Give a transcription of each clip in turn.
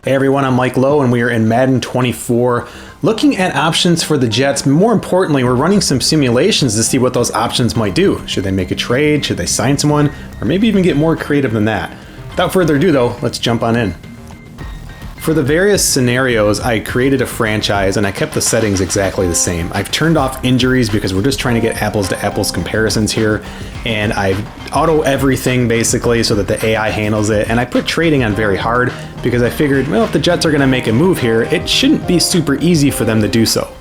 Hey everyone, I'm Mike Lowe and we are in Madden 24 looking at options for the Jets. More importantly, we're running some simulations to see what those options might do. Should they make a trade? Should they sign someone? Or maybe even get more creative than that. Without further ado though, let's jump on in. For the various scenarios, I created a franchise and I kept the settings exactly the same. I've turned off injuries because we're just trying to get apples to apples comparisons here. And I've auto everything basically so that the AI handles it. And I put trading on very hard because I figured, well, if the Jets are going to make a move here, it shouldn't be super easy for them to do so.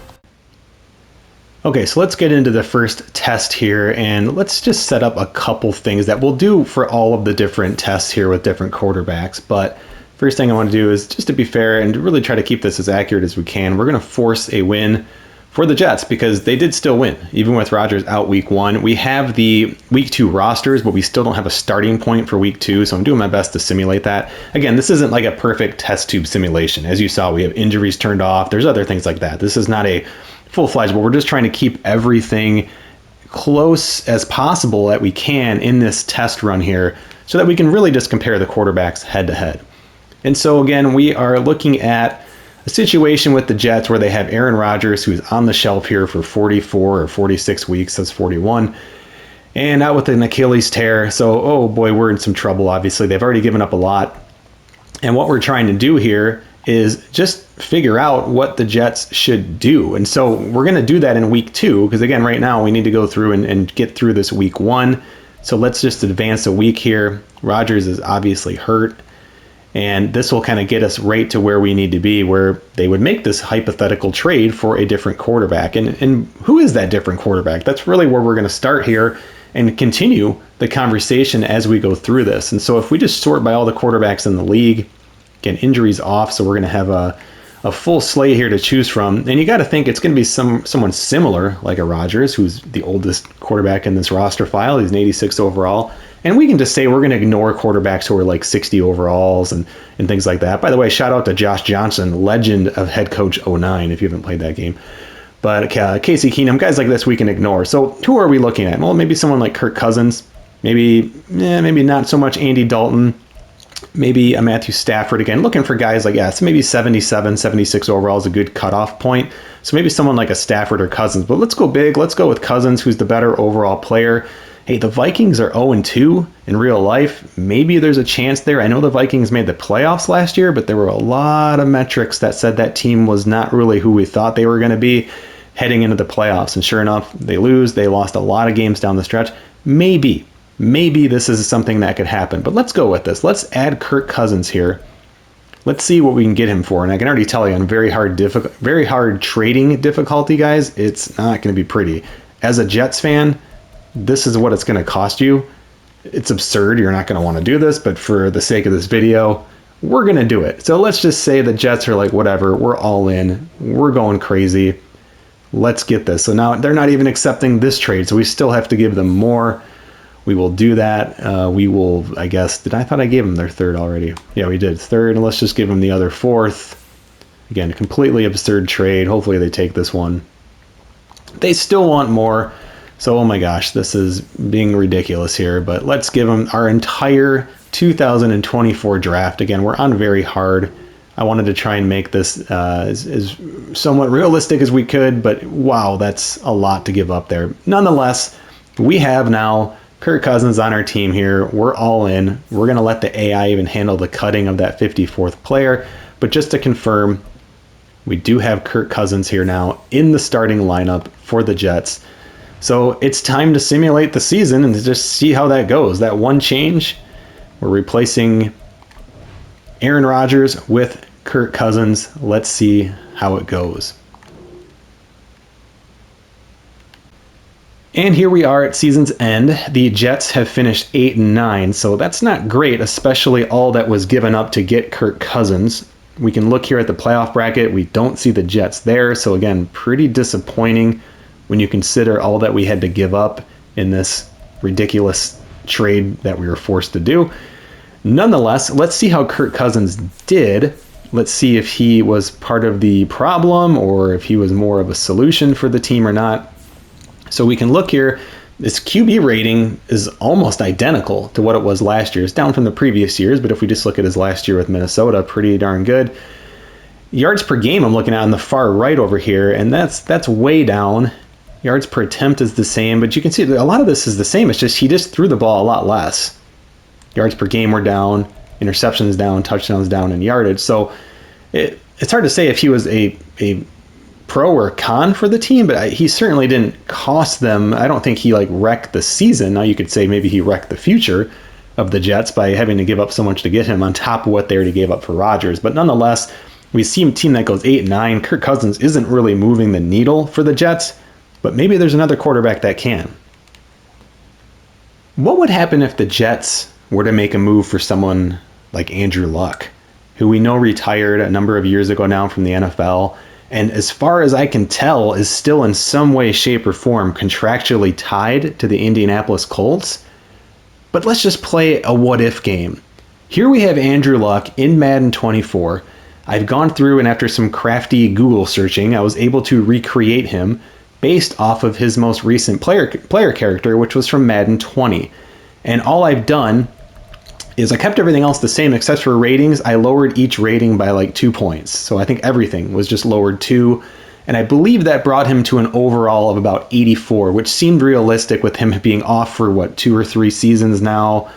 Okay, so let's get into the first test here and let's just set up a couple things that we'll do for all of the different tests here with different quarterbacks. But first thing I want to do is, just to be fair and to really try to keep this as accurate as we can, we're going to force a win for the Jets because they did still win, even with Rodgers out week 1. We have the week 2 rosters, but we still don't have a starting point for week 2, so I'm doing my best to simulate that. Again, this isn't like a perfect test tube simulation. As you saw, we have injuries turned off. There's other things like that. This is not a full-fledged, but we're just trying to keep everything close as possible that we can in this test run here so that we can really just compare the quarterbacks head-to-head. And so again, we are looking at a situation with the Jets where they have Aaron Rodgers, who's on the shelf here for 44 or 46 weeks, that's 41, and out with an Achilles tear. So, oh boy, we're in some trouble, obviously. They've already given up a lot. And what we're trying to do here is just figure out what the Jets should do. And so we're going to do that in week 2, because again, right now we need to go through and get through this week 1. So let's just advance a week here. Rodgers is obviously hurt. And this will kind of get us right to where we need to be, where they would make this hypothetical trade for a different quarterback. And who is that different quarterback? That's really where we're going to start here and continue the conversation as we go through this. And so if we just sort by all the quarterbacks in the league, again, injuries off, so we're going to have a full slate here to choose from. And you got to think it's going to be someone similar, like a Rodgers, who's the oldest quarterback in this roster file. He's an 86 overall. And we can just say we're going to ignore quarterbacks who are like 60 overalls and things like that. By the way, shout out to Josh Johnson, legend of head coach 09, if you haven't played that game. But Casey Keenum, guys like this we can ignore. So who are we looking at? Well, maybe someone like Kirk Cousins. Maybe not so much Andy Dalton. Maybe a Matthew Stafford again. Looking for guys like, so maybe 77, 76 overall is a good cutoff point. So maybe someone like a Stafford or Cousins. But let's go big. Let's go with Cousins, who's the better overall player. Hey, the Vikings are 0-2 in real life. Maybe there's a chance there. I know the Vikings made the playoffs last year, but there were a lot of metrics that said that team was not really who we thought they were going to be heading into the playoffs. And sure enough, they lose. They lost a lot of games down the stretch. Maybe this is something that could happen. But let's go with this. Let's add Kirk Cousins here. Let's see what we can get him for. And I can already tell you on very hard trading difficulty, guys, it's not going to be pretty. As a Jets fan, this is what it's going to cost you. It's absurd. You're not going to want to do this, but for the sake of this video, we're going to do it. So let's just say the Jets are like, whatever, we're all in. We're going crazy. Let's get this. So now they're not even accepting this trade, so we still have to give them more. We will do that. We will, I guess, I thought I gave them their third already. Yeah, we did. Third, and let's just give them the other fourth. Again, a completely absurd trade. Hopefully they take this one. They still want more. So, oh my gosh, this is being ridiculous here, but let's give them our entire 2024 draft. Again, we're on very hard. I wanted to try and make this as somewhat realistic as we could, but wow, that's a lot to give up there. Nonetheless, we have now Kirk Cousins on our team here. We're all in. We're going to let the AI even handle the cutting of that 54th player. But just to confirm, we do have Kirk Cousins here now in the starting lineup for the Jets. So it's time to simulate the season and to just see how that goes. That one change, we're replacing Aaron Rodgers with Kirk Cousins. Let's see how it goes. And here we are at season's end. The Jets have finished 8-9, so that's not great, especially all that was given up to get Kirk Cousins. We can look here at the playoff bracket. We don't see the Jets there, so again, pretty disappointing when you consider all that we had to give up in this ridiculous trade that we were forced to do. Nonetheless, let's see how Kirk Cousins did. Let's see if he was part of the problem or if he was more of a solution for the team or not. So we can look here His QB rating is almost identical to what it was last year. It's down from the previous years, but if we just look at his last year with Minnesota, pretty darn good. Yards per game I'm looking at on the far right over here, and that's way down. Yards per attempt is the same, but you can see a lot of this is the same. It's just he just threw the ball a lot less. Yards per game were down, interceptions down, touchdowns down, and yardage. So it's hard to say if he was a pro or con for the team, but he certainly didn't cost them. I don't think he wrecked the season. Now you could say maybe he wrecked the future of the Jets by having to give up so much to get him on top of what they already gave up for Rodgers. But nonetheless, we see a team that goes 8-9. Kirk Cousins isn't really moving the needle for the Jets, but maybe there's another quarterback that can. What would happen if the Jets were to make a move for someone like Andrew Luck, who we know retired a number of years ago now from the NFL, and as far as I can tell is still in some way, shape, or form contractually tied to the Indianapolis Colts? But let's just play a what-if game. Here we have Andrew Luck in Madden 24. I've gone through, and after some crafty Google searching, I was able to recreate him based off of his most recent player character, which was from Madden 20. And all I've done is I kept everything else the same except for ratings. I lowered each rating by 2 points. So I think everything was just lowered 2. And I believe that brought him to an overall of about 84, which seemed realistic with him being off for 2 or 3 seasons now,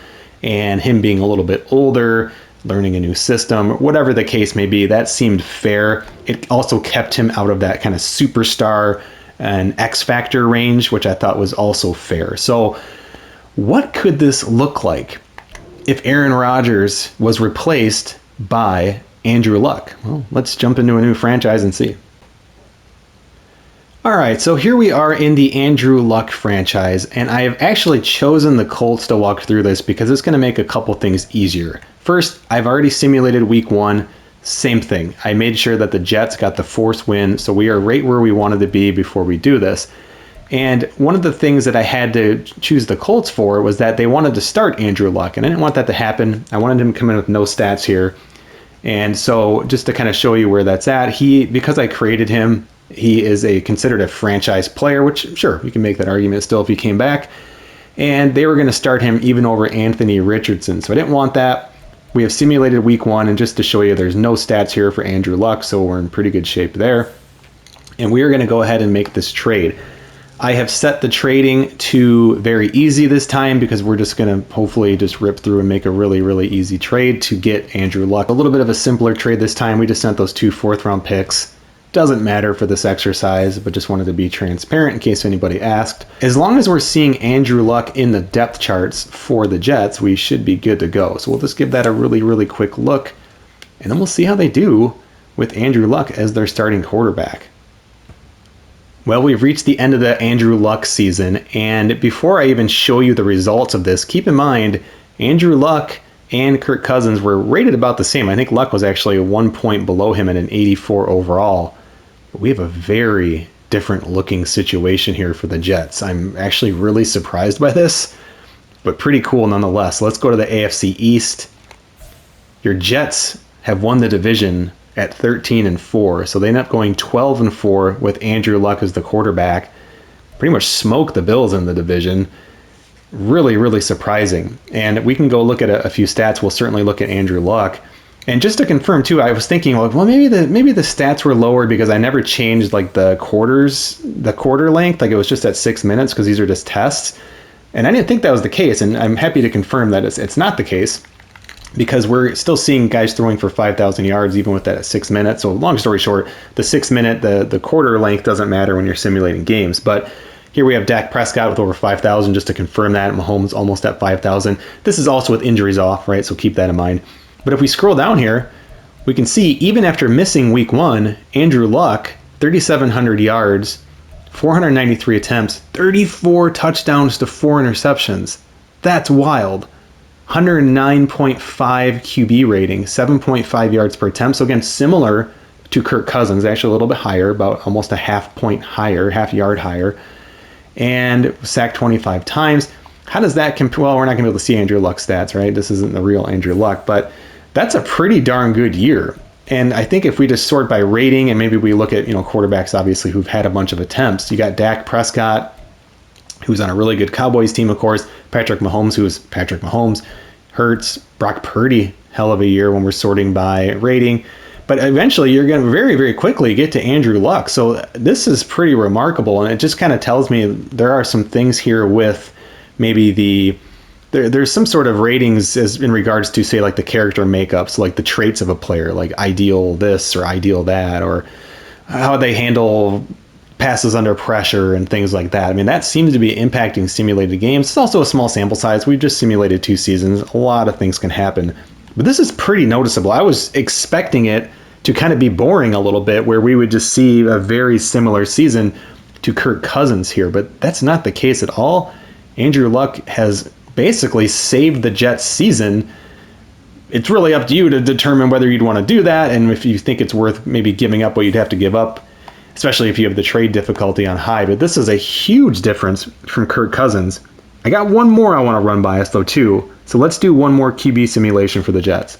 and him being a little bit older, learning a new system, whatever the case may be. That seemed fair. It also kept him out of that kind of superstar and X Factor range, which I thought was also fair. So what could this look like if Aaron Rodgers was replaced by Andrew Luck? Well, let's jump into a new franchise and see. All right, so here we are in the Andrew Luck franchise, and I have actually chosen the Colts to walk through this because it's going to make a couple things easier. First, I've already simulated week 1. Same thing. I made sure that the Jets got the forced win, so we are right where we wanted to be before we do this. And one of the things that I had to choose the Colts for was that they wanted to start Andrew Luck, and I didn't want that to happen. I wanted him to come in with no stats here. And so just to kind of show you where that's at, because I created him, he is considered a franchise player, which sure, you can make that argument still if he came back. And they were going to start him even over Anthony Richardson. So I didn't want that. We have simulated week 1, and just to show you, there's no stats here for Andrew Luck, so we're in pretty good shape there. And we are going to go ahead and make this trade. I have set the trading to very easy this time because we're just going to hopefully just rip through and make a really, really easy trade to get Andrew Luck. A little bit of a simpler trade this time. We just sent those 2 fourth-round picks. Doesn't matter for this exercise, but just wanted to be transparent in case anybody asked. As long as we're seeing Andrew Luck in the depth charts for the Jets, we should be good to go. So we'll just give that a really, really quick look, and then we'll see how they do with Andrew Luck as their starting quarterback. Well, we've reached the end of the Andrew Luck season, and before I even show you the results of this, keep in mind, Andrew Luck and Kirk Cousins were rated about the same. I think Luck was actually 1 point below him at an 84 overall. But we have a very different looking situation here for the Jets. I'm actually really surprised by this, but pretty cool nonetheless. Let's go to the AFC East. Your Jets have won the division at 13-4, so they end up going 12-4 with Andrew Luck as the quarterback. Pretty much smoked the Bills in the division. Really, really surprising. And we can go look at a few stats. We'll certainly look at Andrew Luck. And just to confirm too, I was thinking, well, maybe the stats were lowered because I never changed the quarter length. It was just at 6 minutes because these are just tests. And I didn't think that was the case. And I'm happy to confirm that it's not the case, because we're still seeing guys throwing for 5,000 yards even with that at 6 minutes. So long story short, the 6 minute, the quarter length doesn't matter when you're simulating games. But here we have Dak Prescott with over 5,000, just to confirm that. Mahomes almost at 5,000. This is also with injuries off, right? So keep that in mind. But if we scroll down here, we can see even after missing week 1, Andrew Luck, 3,700 yards, 493 attempts, 34 touchdowns to 4 interceptions. That's wild. 109.5 QB rating, 7.5 yards per attempt. So again, similar to Kirk Cousins, actually a little bit higher, about almost a half yard higher, and sacked 25 times. How does that compare? Well, we're not going to be able to see Andrew Luck's stats, right? This isn't the real Andrew Luck, but that's a pretty darn good year. And I think if we just sort by rating, and maybe we look at quarterbacks obviously who've had a bunch of attempts, you got Dak Prescott, who's on a really good Cowboys team, of course. Patrick Mahomes, who is Patrick Mahomes. Hurts, Brock Purdy, hell of a year when we're sorting by rating. But eventually you're going to very, very quickly get to Andrew Luck. So this is pretty remarkable. And it just kind of tells me there are some things here with maybe there's some sort of ratings as in regards to, say, like the character makeups, like the traits of a player, like ideal this or ideal that, or how they handle passes under pressure and things like that. I mean, that seems to be impacting simulated games. It's also a small sample size. We've just simulated 2 seasons. A lot of things can happen. But this is pretty noticeable. I was expecting it to kind of be boring a little bit, where we would just see a very similar season to Kirk Cousins here. But that's not the case at all. Andrew Luck has basically saved the Jets season. It's really up to you to determine whether you'd want to do that, and if you think it's worth maybe giving up what you'd have to give up, especially if you have the trade difficulty on high. But this is a huge difference from Kirk Cousins. I got one more I want to run by us, though, too. So let's do one more QB simulation for the Jets.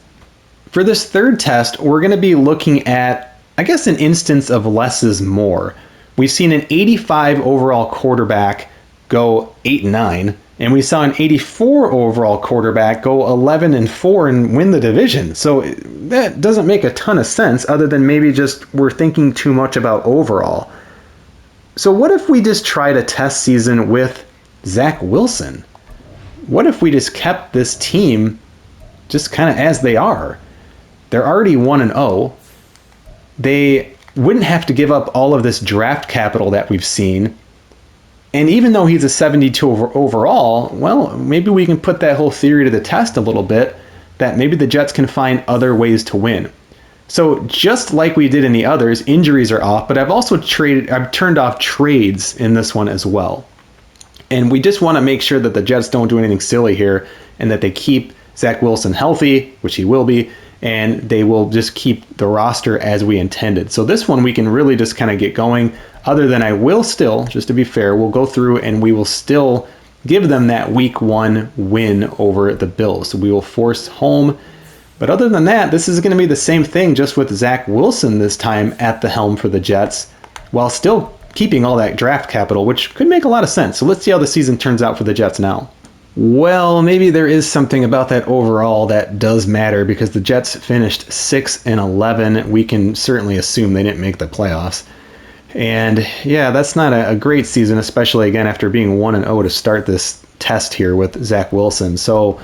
For this third test, we're going to be looking at, I guess, an instance of less is more. We've seen an 85 overall quarterback go 8-9, and we saw an 84 overall quarterback go 11-4 and win the division. So that doesn't make a ton of sense, other than maybe just we're thinking too much about overall. So what if we just tried a test season with Zach Wilson? What if we just kept this team just kind of as they are? They're already 1-0. They wouldn't have to give up all of this draft capital that we've seen. And even though he's a 72 overall, well, maybe we can put that whole theory to the test a little bit, that maybe the Jets can find other ways to win. So just like we did in the others, injuries are off, but I've also turned off trades in this one as well. And we just want to make sure that the Jets don't do anything silly here, and that they keep Zach Wilson healthy, which he will be, and they will just keep the roster as we intended. So this one we can really just kind of get going. Other than I will still, just to be fair, we'll go through and we will still give them that week 1 win over the Bills. So we will force home. But other than that, this is going to be the same thing, just with Zach Wilson this time at the helm for the Jets, while still keeping all that draft capital, which could make a lot of sense. So let's see how the season turns out for the Jets now. Well, maybe there is something about that overall that does matter, because the Jets finished 6-11. We can certainly assume they didn't make the playoffs. And yeah, that's not a great season, especially again after being 1-0 to start this test here with Zach Wilson. So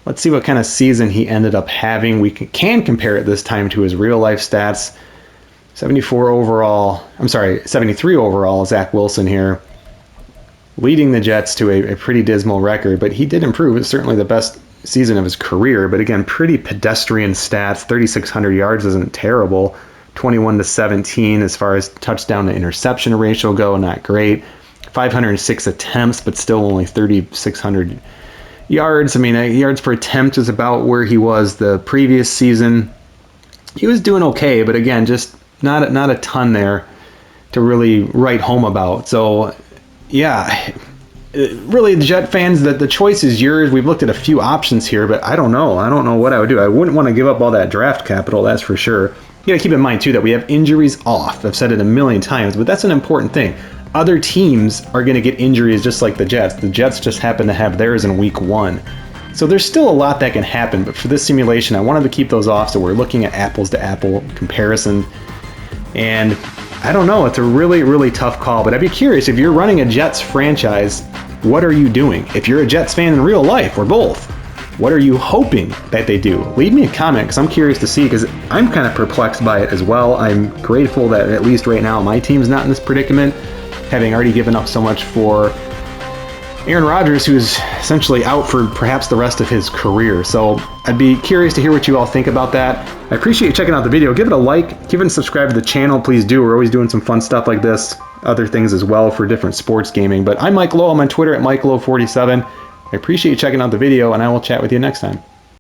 let's see what kind of season he ended up having. We can compare it this time to his real life stats. 73 overall, Zach Wilson here, leading the Jets to a pretty dismal record, but he did improve. It's certainly the best season of his career, but again, pretty pedestrian stats. 3,600 yards isn't terrible. 21-17 as far as touchdown to interception ratio go, not great. 506 attempts, but still only 3,600 yards. I mean, yards per attempt is about where he was the previous season. He was doing okay, but again, just not a ton there to really write home about. So yeah, really, the Jet fans, the choice is yours. We've looked at a few options here, but I don't know what I would do. I wouldn't want to give up all that draft capital, that's for sure. You got to keep in mind, too, that we have injuries off. I've said it a million times, but that's an important thing. Other teams are going to get injuries just like the Jets. The Jets just happen to have theirs in week 1. So there's still a lot that can happen, but for this simulation, I wanted to keep those off, so we're looking at apples-to-apple comparison. And I don't know, it's a really, really tough call, but I'd be curious, if you're running a Jets franchise, what are you doing? If you're a Jets fan in real life, or both, what are you hoping that they do? Leave me a comment, because I'm curious to see, because I'm kind of perplexed by it as well. I'm grateful that at least right now my team's not in this predicament, having already given up so much for Aaron Rodgers, who's essentially out for perhaps the rest of his career. So I'd be curious to hear what you all think about that. I appreciate you checking out the video. Give it a like, give it a subscribe to the channel, please do. We're always doing some fun stuff like this, other things as well for different sports gaming. But I'm Mike Lowe. I'm on Twitter at MikeLowe47. I appreciate you checking out the video, and I will chat with you next time.